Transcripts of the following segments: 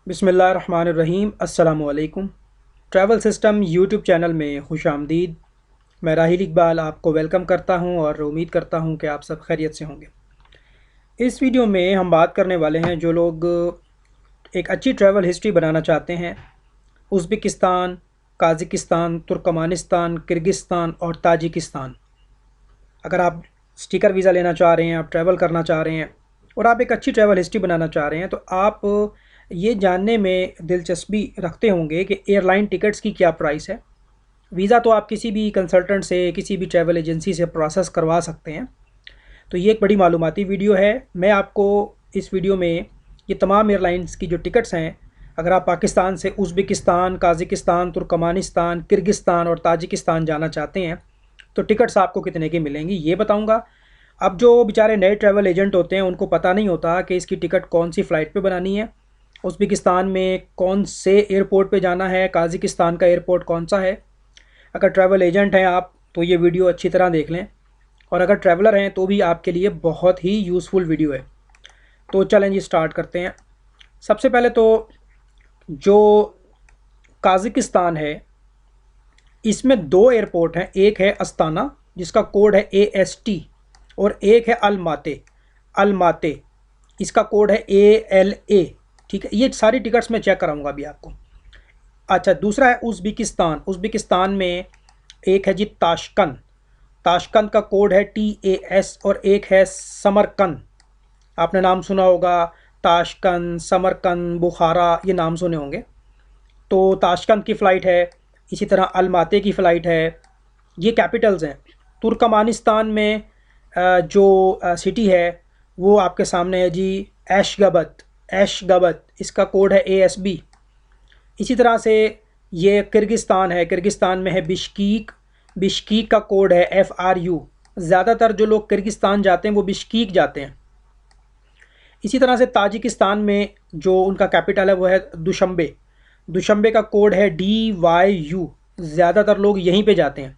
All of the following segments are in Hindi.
बिस्मिल्लाहिर्रहमानिर्रहीम। अस्सलामुअलैकुम। ट्रैवल सिस्टम यूट्यूब चैनल में खुश आमदीद। मैं राहिल इकबाल आपको वेलकम करता हूं और उम्मीद करता हूं कि आप सब खैरियत से होंगे। इस वीडियो में हम बात करने वाले हैं जो लोग एक अच्छी ट्रैवल हिस्ट्री बनाना चाहते हैं। उज़्बेकिस्तान, काज़ाकिस्तान, तुर्कमानिस्तान, किर्गिस्तान और ताजिकिस्तान। अगर आप स्टिकर वीज़ा लेना चाह रहे हैं, आप ट्रैवल करना चाह रहे हैं और आप एक अच्छी ट्रैवल हिस्ट्री बनाना चाह रहे हैं, तो आप ये जानने में दिलचस्पी रखते होंगे कि एयरलाइन टिकट्स की क्या प्राइस है। वीज़ा तो आप किसी भी कंसल्टेंट से, किसी भी ट्रैवल एजेंसी से प्रोसेस करवा सकते हैं। तो ये एक बड़ी मालूमाती वीडियो है। मैं आपको इस वीडियो में ये तमाम एयरलाइंस की जो टिकट्स हैं, अगर आप पाकिस्तान से उज़्बेकिस्तान, काज़ाकिस्तान, तुर्कमानिस्तान, किर्गिस्तान और ताजिकिस्तान जाना चाहते हैं, तो टिकट्स आपको कितने की मिलेंगी ये बताऊंगा। अब जो बेचारे नए ट्रैवल एजेंट होते हैं उनको पता नहीं होता कि इसकी टिकट कौन सी फ़्लाइट पे बनानी है, उज़्बेकिस्तान में कौन से एयरपोर्ट पे जाना है, काज़ाकिस्तान का एयरपोर्ट कौन सा है। अगर ट्रैवल एजेंट हैं आप तो ये वीडियो अच्छी तरह देख लें, और अगर ट्रैवलर हैं तो भी आपके लिए बहुत ही यूज़फुल वीडियो है। तो चलें जी, स्टार्ट करते हैं। सबसे पहले तो जो काज़ाकिस्तान है, इसमें दो एयरपोर्ट हैं। एक है अस्ताना जिसका कोड है AST, और एक है अलमाते। अलमाते इसका कोड है ALA। ठीक है, ये सारी टिकट्स मैं चेक कराऊंगा अभी आपको। अच्छा, दूसरा है उज़्बेकिस्तान। उज़्बेकिस्तान में एक है जी ताशकंद। ताशकंद का कोड है TAS, और एक है समरकंद। आपने नाम सुना होगा, ताशकंद, समरकंद, बुखारा, ये नाम सुने होंगे। तो ताशकंद की फ़्लाइट है, इसी तरह अलमाते की फ़्लाइट है। ये कैपिटल्स हैं। तुर्कमानिस्तान में जो सिटी है वो आपके सामने है जी एशगाबत। एशगाबत इसका कोड है ASB। इसी तरह से ये किर्गिस्तान है। किर्गिस्तान में है बिश्कीक। बिश्कीक का कोड है FRU। ज़्यादातर जो लोग किर्गिस्तान जाते हैं वो बिश्कीक जाते हैं। इसी तरह से ताजिकिस्तान में जो उनका कैपिटल है वो है दुशंबे। दुशंबे का कोड है DYU। ज़्यादातर लोग यहीं पे जाते हैं।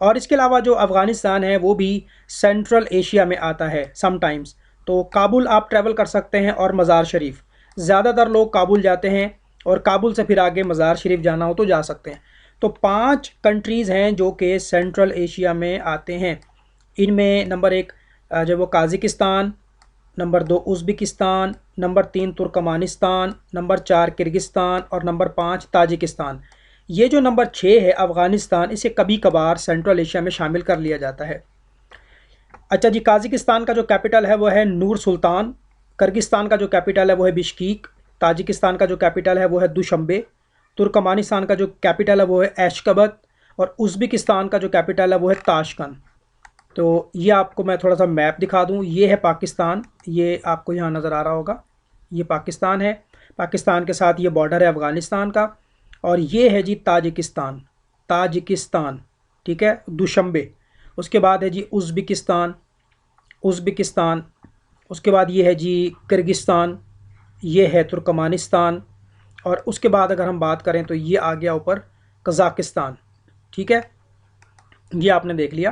और इसके अलावा जो अफ़गानिस्तान है वो भी सेंट्रल एशिया में आता है समटाइम्स। तो काबुल आप ट्रैवल कर सकते हैं, और मज़ार शरीफ। ज़्यादातर लोग काबुल जाते हैं, और काबुल से फिर आगे मज़ार शरीफ जाना हो तो जा सकते हैं। तो 5 कंट्रीज़ हैं जो कि सेंट्रल एशिया में आते हैं। इनमें नंबर 1 जो वो Kazakhstan, number 2 Uzbekistan, number 3 Turkmenistan, number 4 Kyrgyzstan और नंबर 5 ताजिकिस्तान। ये जो नंबर 6 है अफ़गानिस्तान, इसे कभी कभार सेंट्रल एशिया में शामिल कर लिया जाता है। अच्छा जी, काज़ाकिस्तान का जो कैपिटल है वो है नूर सुल्तान। किर्गिस्तान का जो कैपिटल है वो है बिश्कीक। ताजिकिस्तान का जो कैपिटल है वो है दुशंबे। तुर्कमानिस्तान का जो कैपिटल है वो है एशकबत। और उज़्बेकिस्तान का जो कैपिटल है वो है ताशकंद। तो ये आपको मैं थोड़ा सा मैप दिखा दूँ। ये है पाकिस्तान, ये आपको यहाँ नज़र आ रहा होगा, ये पाकिस्तान है। पाकिस्तान के साथ ये बॉर्डर है अफ़गानिस्तान का। और ये है जी ताजिकिस्तान। ताजिकिस्तान, ठीक है, दुशंबे। उसके बाद है जी उज़्बेकिस्तान। उज़्बेकिस्तान। उसके बाद ये है जी किर्गिस्तान। ये है तुर्कमानिस्तान। और उसके बाद अगर हम बात करें तो ये आ गया ऊपर कज़ाकिस्तान। ठीक है, ये आपने देख लिया।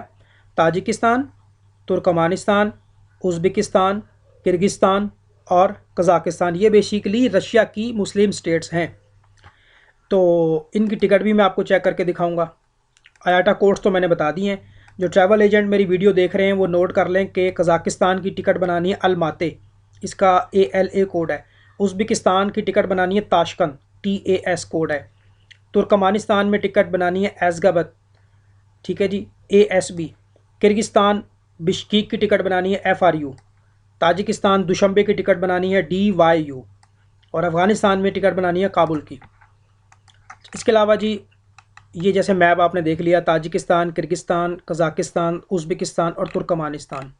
ताजिकिस्तान, तुर्कमानिस्तान, उज़्बेकिस्तान, किर्गिस्तान और कज़ाकिस्तान, ये बेसिकली रशिया की मुस्लिम स्टेट्स हैं। तो इनकी टिकट भी मैं आपको चेक करके दिखाऊंगा। आयाटा कोड्स तो मैंने बता दिए हैं। जो ट्रैवल एजेंट मेरी वीडियो देख रहे हैं वो नोट कर लें कि कज़ाकिस्तान की टिकट बनानी है अलमाते, इसका ALA कोड है। उज़्बेकिस्तान की टिकट बनानी है ताशकंद, TAS कोड है। तुर्कमानिस्तान में टिकट बनानी है एज़गाबत, ठीक है जी, ASB। किर्गिस्तान बिश्कीक की टिकट बनानी है FRU। ताजिकिस्तान दुशंबे की टिकट बनानी है DYU। और अफ़गानिस्तान में टिकट बनानी है काबुल की। इसके अलावा जी, ये जैसे मैप आपने देख लिया, ताजिकिस्तान, किर्गिस्तान, कज़ाकिस्तान, उज़्बेकिस्तान और तुर्कमानिस्तान।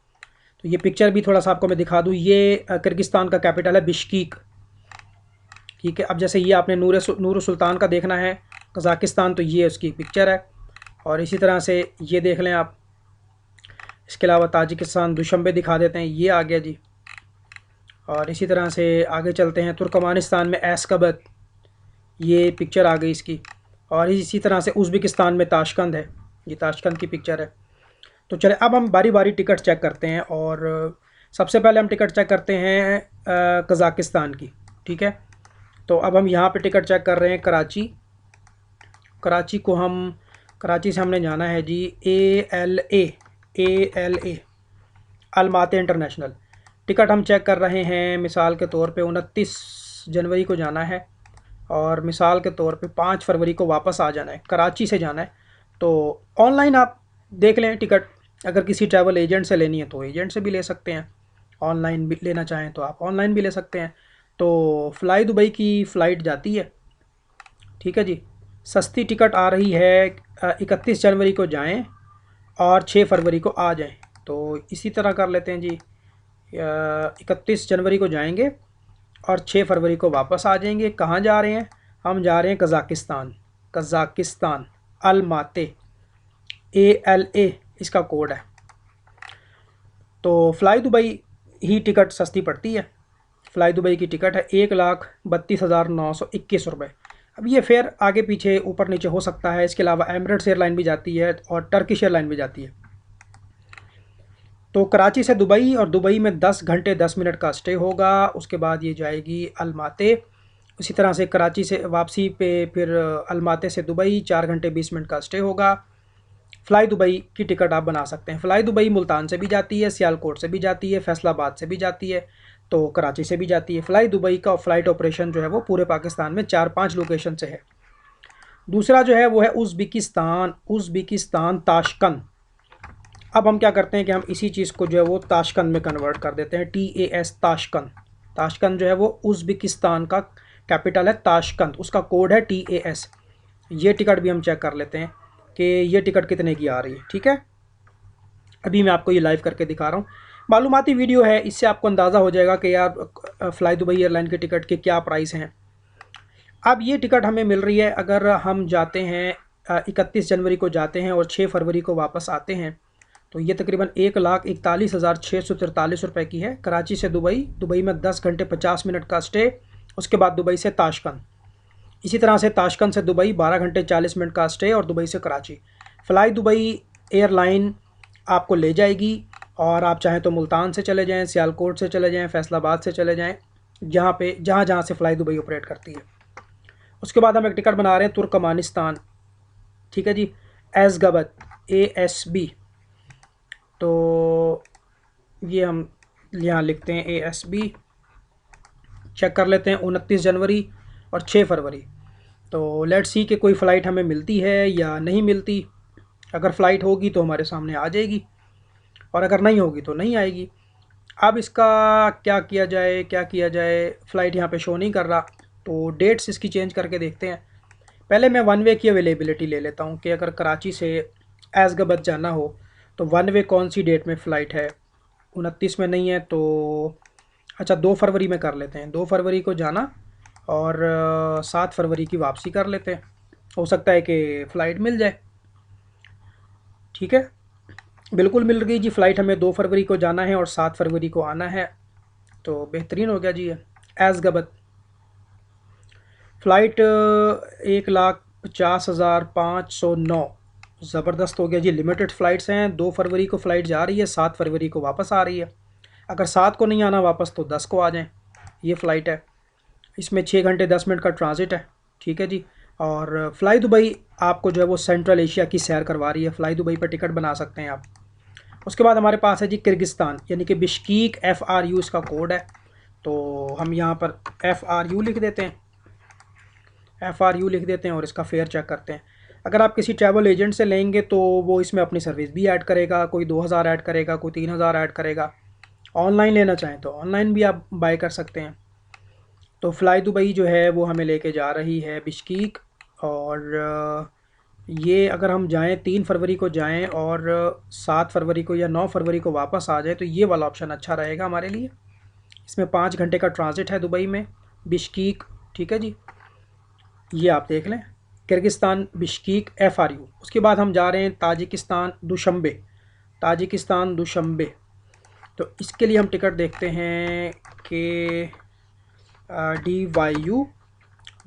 तो ये पिक्चर भी थोड़ा सा आपको मैं दिखा दूँ। ये किर्गिस्तान का कैपिटल है बिश्कीक। ठीक है, अब जैसे ये आपने नूर सुल्तान का देखना है कज़ाकिस्तान, तो ये उसकी पिक्चर है। और इसी तरह से ये देख लें आप। इसके अलावा ताजिकिस्तान दुशंबे दिखा देते हैं, ये आ गया जी। और इसी तरह से आगे चलते हैं, तुर्कमानिस्तान में एशकबत, ये पिक्चर आ गई इसकी। और इसी तरह से उज़्बेकिस्तान में ताशकंद है, ये ताशकंद की पिक्चर है। तो चले अब हम बारी बारी टिकट चेक करते हैं। और सबसे पहले हम टिकट चेक करते हैं कज़ाकिस्तान की। ठीक है, तो अब हम यहाँ पे टिकट चेक कर रहे हैं कराची। कराची से हमने जाना है जी ALA अलमाते इंटरनेशनल। टिकट हम चेक कर रहे हैं, मिसाल के तौर पे 29 जनवरी को जाना है और मिसाल के तौर पे 5 फरवरी को वापस आ जाना है, कराची से जाना है। तो ऑनलाइन आप देख लें टिकट, अगर किसी ट्रैवल एजेंट से लेनी है तो एजेंट से भी ले सकते हैं, ऑनलाइन भी लेना चाहें तो आप ऑनलाइन भी ले सकते हैं। तो फ्लाई दुबई की फ़्लाइट जाती है, ठीक है जी। सस्ती टिकट आ रही है 31 जनवरी को जाएं और 6 फरवरी को आ जाएं। तो इसी तरह कर लेते हैं जी, 31 जनवरी को जाएंगे और 6 फरवरी को वापस आ जाएंगे। कहाँ जा रहे हैं? हम जा रहे हैं कज़ाकिस्तान अलमाते, ALA इसका कोड है। तो फ़्लाई दुबई ही टिकट सस्ती पड़ती है। फ़्लाई दुबई की टिकट है 1,32,921 रुपये। अब ये फेयर आगे पीछे ऊपर नीचे हो सकता है। इसके अलावा एमिरेट्स एयरलाइन भी जाती है और टर्किश एयरलाइन भी जाती है। तो कराची से दुबई और दुबई में 10 घंटे 10 मिनट का स्टे होगा। उसके बाद ये जाएगी अलमाते। उसी तरह से कराची से वापसी पे फिर अलमाते से दुबई 4 घंटे 20 मिनट का स्टे होगा। फ़्लाई दुबई की टिकट आप बना सकते हैं। फ़्लाई दुबई मुल्तान से भी जाती है, सियालकोट से भी जाती है, फैसलाबाद से भी जाती है, तो कराची से भी जाती है। फ़्लाई दुबई का फ़्लाइट ऑपरेशन जो है वो पूरे पाकिस्तान में 4-5 लोकेशन से है। दूसरा जो है वो है उज़्बेकिस्तान ताशकंद। अब हम क्या करते हैं कि हम इसी चीज़ को जो है वो ताशकंद में कन्वर्ट कर देते हैं, TAS ताशकंद। ताशकंद जो है वो उज़्बेकिस्तान का कैपिटल है ताशकंद, उसका कोड है TAS। ये टिकट भी हम चेक कर लेते हैं कि ये टिकट कितने की आ रही है, ठीक है। अभी मैं आपको ये लाइव करके दिखा रहा हूँ। मालूमाती वीडियो है, इससे आपको अंदाज़ा हो जाएगा कि यार फ़्लाई दुबई एयरलाइन के टिकट के क्या प्राइस हैं। अब ये टिकट हमें मिल रही है, अगर हम जाते हैं 31 जनवरी को जाते हैं और 6 फरवरी को वापस आते हैं, तो ये तकरीबन 1,41,643 रुपये की है। कराची से दुबई में 10 घंटे 50 मिनट का स्टे। उसके बाद दुबई से ताशकंद, इसी तरह से ताशकंद से दुबई 12 घंटे 40 मिनट का स्टे और दुबई से कराची। फ़्लाई दुबई एयरलाइन आपको ले जाएगी और आप चाहें तो मुल्तान से चले जाएं, सियालकोट से चले जाएं, फैसलाबाद से चले जाएं, जहाँ से फ़्लाई दुबई ऑपरेट करती है। उसके बाद हम एक टिकट बना रहे हैं तुर्कमानिस्तान, ठीक है जी, एज़गबत ASB। तो ये हम यहाँ लिखते हैं ASB, चेक कर लेते हैं 29 जनवरी और 6 फरवरी। तो लेट्स सी कि कोई फ़्लाइट हमें मिलती है या नहीं मिलती। अगर फ़्लाइट होगी तो हमारे सामने आ जाएगी और अगर नहीं होगी तो नहीं आएगी। अब इसका क्या किया जाए, फ़्लाइट यहाँ पे शो नहीं कर रहा, तो डेट्स इसकी चेंज करके देखते हैं। पहले मैं वन वे की अवेलेबिलिटी ले लेता हूँ कि अगर कराची से एज़गबत जाना हो तो वन वे कौन सी डेट में फ़्लाइट है। 29 में नहीं है तो अच्छा 2 फरवरी में कर लेते हैं। 2 फरवरी को जाना और 7 फरवरी की वापसी कर लेते हैं, हो सकता है कि फ़्लाइट मिल जाए। ठीक है, बिल्कुल मिल गई जी फ़्लाइट। हमें 2 फरवरी को जाना है और 7 फरवरी को आना है, तो बेहतरीन हो गया जी। एज़गबत फ़्लाइट 1,50,509, ज़बरदस्त हो गया जी। लिमिटेड फ़्लाइट्स हैं, 2 फरवरी को फ़्लाइट जा रही है, 7 फरवरी को वापस आ रही है। अगर 7 को नहीं आना वापस तो 10 को आ जाएं। ये फ़्लाइट है, इसमें 6 घंटे 10 मिनट का ट्रांजिट है, ठीक है जी। और फ़्लाई दुबई आपको जो है वो सेंट्रल एशिया की सैर करवा रही है। फ़्लाई दुबई पर टिकट बना सकते हैं आप। उसके बाद हमारे पास है जी किर्गिस्तान, यानी कि बिश्कीक, FRU इसका कोड है। तो हम यहाँ पर FRU लिख देते हैं, FRU लिख देते हैं और इसका फेयर चेक करते हैं। अगर आप किसी ट्रैवल एजेंट से लेंगे तो वो इसमें अपनी सर्विस भी ऐड करेगा, कोई 2,000 ऐड करेगा, कोई 3,000 ऐड करेगा। ऑनलाइन लेना चाहें तो ऑनलाइन भी आप बाय कर सकते हैं। तो फ़्लाई दुबई जो है वो हमें लेके जा रही है बिश्कीक, और ये अगर हम जाएं 3 फरवरी को जाएं और 7 फरवरी को या 9 फरवरी को वापस आ जाए तो ये वाला ऑप्शन अच्छा रहेगा हमारे लिए। इसमें 5 घंटे का ट्रांजिट है दुबई में, बिश्कीक, ठीक है जी। ये आप देख लें, किर्गिस्तान बिश्कीक FRU। उसके बाद हम जा रहे हैं ताजिकिस्तान दुशंबे। तो इसके लिए हम टिकट देखते हैं कि DYU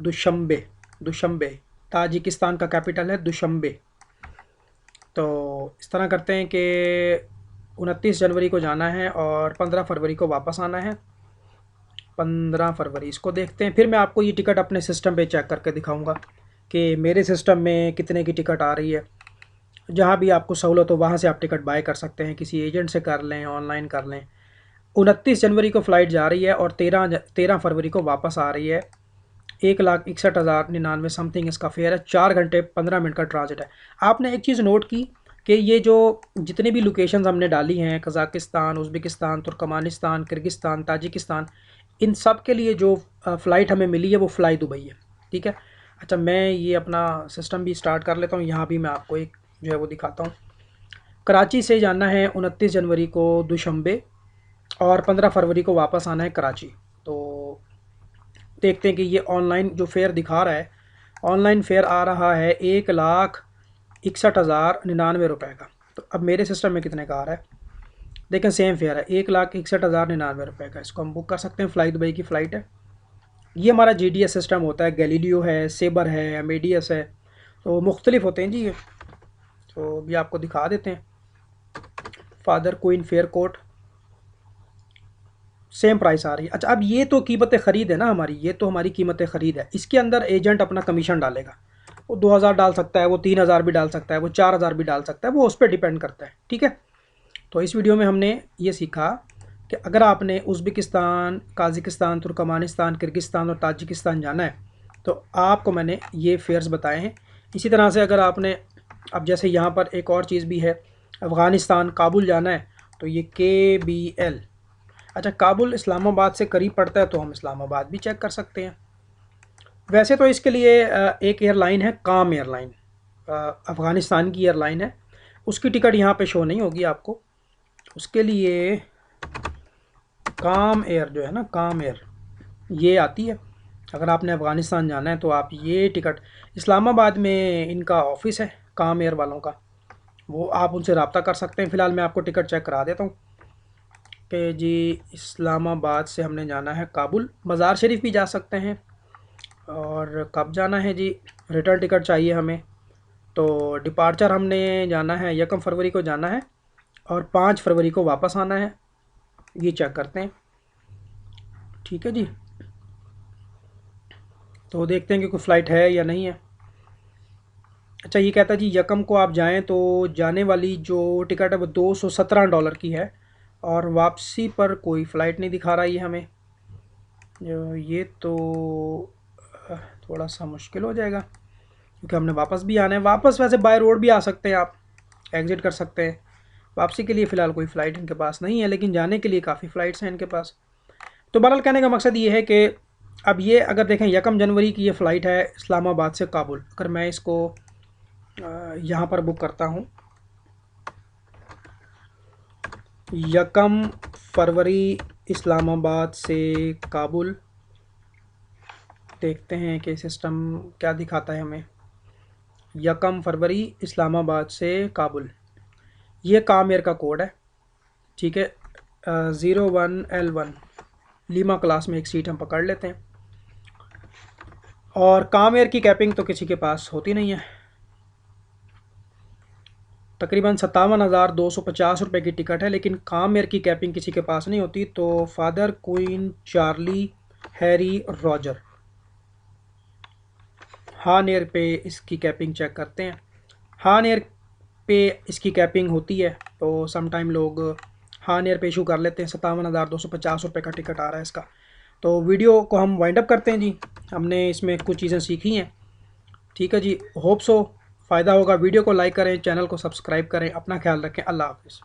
दुशंबे, ताजिकिस्तान का कैपिटल है दुशंबे। तो इस तरह करते हैं कि 29 जनवरी को जाना है और 15 फरवरी को वापस आना है। 15 फरवरी, इसको देखते हैं। फिर मैं आपको ये टिकट अपने सिस्टम पे चेक करके दिखाऊंगा कि मेरे सिस्टम में कितने की टिकट आ रही है। जहाँ भी आपको सहूलत हो वहाँ से आप टिकट बाय कर सकते हैं, किसी एजेंट से कर लें, ऑनलाइन कर लें। 29 जनवरी को फ़्लाइट जा रही है और 13 फरवरी को वापस आ रही है। 1,61,099 समथिंग इसका फेयर है। 4 घंटे 15 मिनट का ट्रांजिट है। आपने एक चीज़ नोट की कि ये जो जितनी भी लोकेशंस हमने डाली हैं, Kazakhstan, Uzbekistan, Turkmenistan, Kyrgyzstan, Tajikistan, इन सब के लिए जो फ़्लाइट हमें मिली है वो फ़्लाई दुबई है। ठीक है। अच्छा, मैं ये अपना सिस्टम भी स्टार्ट कर लेता हूँ। यहाँ भी मैं आपको एक जो है वो दिखाता हूँ। कराची से जाना है 29 जनवरी को दुशंबे और 15 फरवरी को वापस आना है कराची। तो देखते हैं कि ये ऑनलाइन जो फेयर दिखा रहा है, ऑनलाइन फेयर आ रहा है 1,61,099 रुपये का। तो अब मेरे सिस्टम में कितने का आ रहा है देखें, सेम फेयर है 1,61,099 रुपये का। इसको हम बुक कर सकते हैं। फ़्लाई दुबई की फ़्लाइट है। ये हमारा GDS सिस्टम होता है, गैलीलियो है, सेबर है, एमेडियस है, तो मुख्तलिफ होते हैं जी ये। तो भी आपको दिखा देते हैं। Father queen fair coat, same price आ रही है। अच्छा, अब ये तो कीमत ख़रीद है ना हमारी, ये तो हमारी कीमत ख़रीद है। इसके अंदर एजेंट अपना कमीशन डालेगा। वो 2,000 डाल सकता है, वो 3,000 भी डाल सकता है, वो 4,000 भी डाल सकता है, वो उस पर डिपेंड करता है। ठीक है। तो इस वीडियो में हमने ये सीखा कि अगर आपने उज़्बेकिस्तान, काज़ाकिस्तान, तुर्कमानिस्तान, किर्गिस्तान और ताजिकिस्तान जाना है तो आपको मैंने ये फेयर्स बताए हैं। इसी तरह से अगर आपने अब जैसे यहाँ पर एक और चीज़ भी है, अफ़गानिस्तान, काबुल जाना है तो ये KBL। अच्छा, काबुल इस्लामाबाद से करीब पड़ता है तो हम इस्लामाबाद भी चेक कर सकते हैं। वैसे तो इसके लिए एक एयरलाइन है, काम एयरलाइन, अफ़गानिस्तान की एयरलाइन है। उसकी टिकट यहाँ पे शो नहीं होगी आपको। उसके लिए काम एयर जो है ना, काम एयर ये आती है। अगर आपने अफ़गानिस्तान जाना है तो आप ये टिकट, इस्लामाबाद में इनका ऑफिस है काम एयर वालों का, वो आप उनसे रब्ता कर सकते हैं। फ़िलहाल मैं आपको टिकट चेक करा देता हूँ कि जी इस्लामाबाद से हमने जाना है काबुल। मज़ार शरीफ भी जा सकते हैं। और कब जाना है जी, रिटर्न टिकट चाहिए हमें। तो डिपार्चर हमने जाना है 1 फरवरी को जाना है और 5 फरवरी को वापस आना है। ये चेक करते हैं। ठीक है जी। तो देखते हैं कि कोई फ़्लाइट है या नहीं है। अच्छा, ये कहता है जी यकम को आप जाएं तो जाने वाली जो टिकट है वो $217 की है और वापसी पर कोई फ़्लाइट नहीं दिखा रहा है ये हमें। ये तो थोड़ा सा मुश्किल हो जाएगा क्योंकि हमने वापस भी आना है। वापस वैसे बाय रोड भी आ सकते हैं, आप एग्ज़िट कर सकते हैं। वापसी के लिए फ़िलहाल कोई फ़्लाइट इनके पास नहीं है, लेकिन जाने के लिए काफ़ी फ़्लाइट्स हैं इनके पास। तो बहरहाल कहने का मकसद ये है कि अब ये अगर देखें 1 जनवरी की ये फ़्लाइट है इस्लामाबाद से काबुल। अगर मैं इसको यहाँ पर बुक करता हूँ 1 फरवरी इस्लामाबाद से काबुल, देखते हैं कि सिस्टम क्या दिखाता है हमें। 1 फरवरी इस्लामाबाद से काबुल, ये काम एयर का कोड है। ठीक है। 01L1 लीमा क्लास में एक सीट हम पकड़ लेते हैं। और काम एयर की कैपिंग तो किसी के पास होती नहीं है। तकरीबन 57,250 रुपये की टिकट है, लेकिन काम एयर की कैपिंग किसी के पास नहीं होती। तो father queen Charlie Harry Roger, हान एयर पे इसकी कैपिंग चेक करते हैं। हान एयर पे इसकी कैपिंग होती है तो समटाइम लोग हान एयर पे इशू कर लेते हैं। 57,250 रुपये का टिकट आ रहा है इसका। तो वीडियो को हम वाइंड अप करते हैं जी। हमने इसमें कुछ चीज़ें सीखी हैं। ठीक है जी। होप सो फ़ायदा होगा। वीडियो को लाइक करें, चैनल को सब्सक्राइब करें। अपना ख्याल रखें। अल्लाह हाफ़िज़।